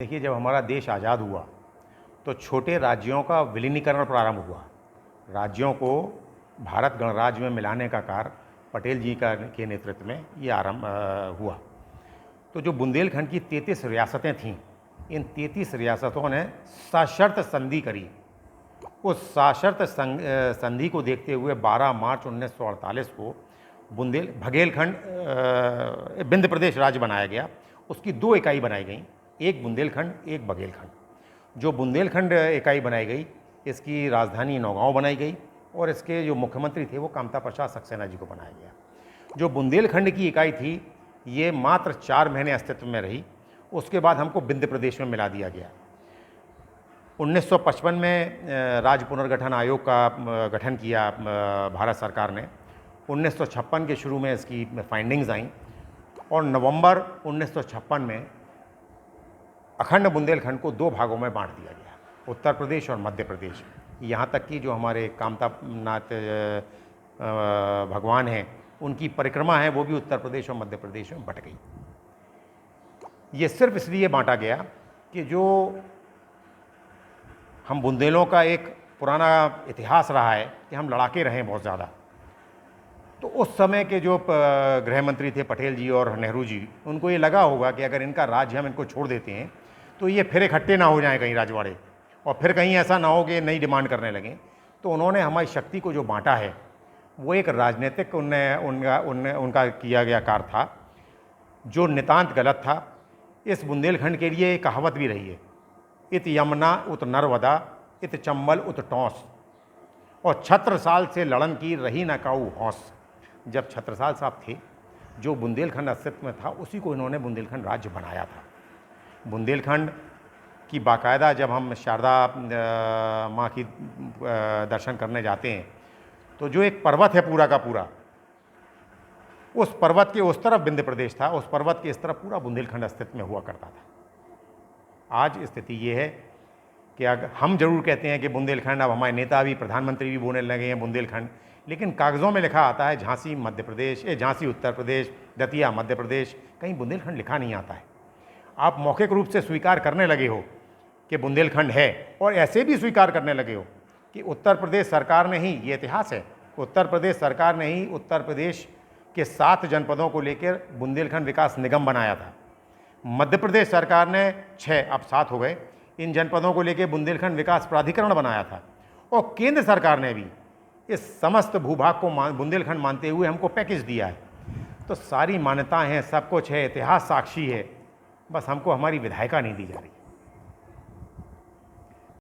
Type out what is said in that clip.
देखिए, जब हमारा देश आज़ाद हुआ तो छोटे राज्यों का विलीनीकरण प्रारंभ हुआ। राज्यों को भारत गणराज्य में मिलाने का कार्य पटेल जी के नेतृत्व में ये आरंभ हुआ। तो जो बुंदेलखंड की 33 रियासतें थीं, इन 33 रियासतों ने सशर्त संधि करी। उस सशर्त संधि को देखते हुए 12 मार्च 1948 को भगेलखंड विंध्य प्रदेश राज्य बनाया गया। उसकी दो इकाई बनाई गई, एक बुंदेलखंड, एक बघेलखंड। जो बुंदेलखंड इकाई बनाई गई, इसकी राजधानी नौगांव बनाई गई और इसके जो मुख्यमंत्री थे वो कामता प्रसाद सक्सेना जी को बनाया गया। जो बुंदेलखंड की इकाई थी, ये मात्र 4 महीने अस्तित्व में रही। उसके बाद हमको विंध्य प्रदेश में मिला दिया गया। 1955 में राज्य पुनर्गठन आयोग का गठन किया भारत सरकार ने। 1956 के शुरू में इसकी फाइंडिंग्स आईं और नवंबर 1956 में अखंड बुंदेलखंड को 2 भागों में बांट दिया गया, उत्तर प्रदेश और मध्य प्रदेश। यहाँ तक कि जो हमारे कामता नाथ भगवान हैं, उनकी परिक्रमा है वो भी उत्तर प्रदेश और मध्य प्रदेश में बट गई। ये सिर्फ इसलिए बांटा गया कि जो हम बुंदेलों का एक पुराना इतिहास रहा है कि हम लड़ाके रहे हैं बहुत ज़्यादा। तो उस समय के जो गृह मंत्री थे पटेल जी और नेहरू जी, उनको ये लगा होगा कि अगर इनका राज्य हम इनको छोड़ देते हैं तो ये फिर इकट्ठे ना हो जाएं कहीं राजवाड़े, और फिर कहीं ऐसा ना हो कि नई डिमांड करने लगें। तो उन्होंने हमारी शक्ति को जो बांटा है वो एक राजनीतिक उनका किया गया कार्य था, जो नितांत गलत था। इस बुंदेलखंड के लिए एक कहावत भी रही है, इत यमुना उत नर्मदा इत चंबल उत टौंस, और छत्रसाल से लड़न की रही न काऊ हौस। जब छत्रसाल साहब थे, जो बुंदेलखंड अस्तित्व में था, उसी को इन्होंने बुंदेलखंड राज्य बनाया था। बुंदेलखंड की बाकायदा जब हम शारदा माँ की दर्शन करने जाते हैं तो जो एक पर्वत है पूरा का पूरा, उस पर्वत के उस तरफ विंध्य प्रदेश था, उस पर्वत के इस तरफ पूरा बुंदेलखंड अस्तित्व में हुआ करता था। आज स्थिति ये है कि अगर हम जरूर कहते हैं कि बुंदेलखंड, अब हमारे नेता भी, प्रधानमंत्री भी बोलने लगे हैं बुंदेलखंड, लेकिन कागज़ों में लिखा आता है झांसी मध्य प्रदेश, झांसी उत्तर प्रदेश, दतिया मध्य प्रदेश, कहीं बुंदेलखंड लिखा नहीं आता है। आप मौखिक रूप से स्वीकार करने लगे हो कि बुंदेलखंड है, और ऐसे भी स्वीकार करने लगे हो कि उत्तर प्रदेश सरकार ने ही, ये इतिहास है, उत्तर प्रदेश सरकार ने ही उत्तर प्रदेश के 7 जनपदों को लेकर बुंदेलखंड विकास निगम बनाया था। मध्य प्रदेश सरकार ने 6, अब 7 हो गए, इन जनपदों को लेकर बुंदेलखंड विकास प्राधिकरण बनाया था। और केंद्र सरकार ने भी इस समस्त भूभाग को बुंदेलखंड मानते हुए हमको पैकेज दिया है। तो सारी मान्यताएं हैं, सब कुछ है, इतिहास साक्षी है, बस हमको हमारी विधायिका नहीं दी जा रही।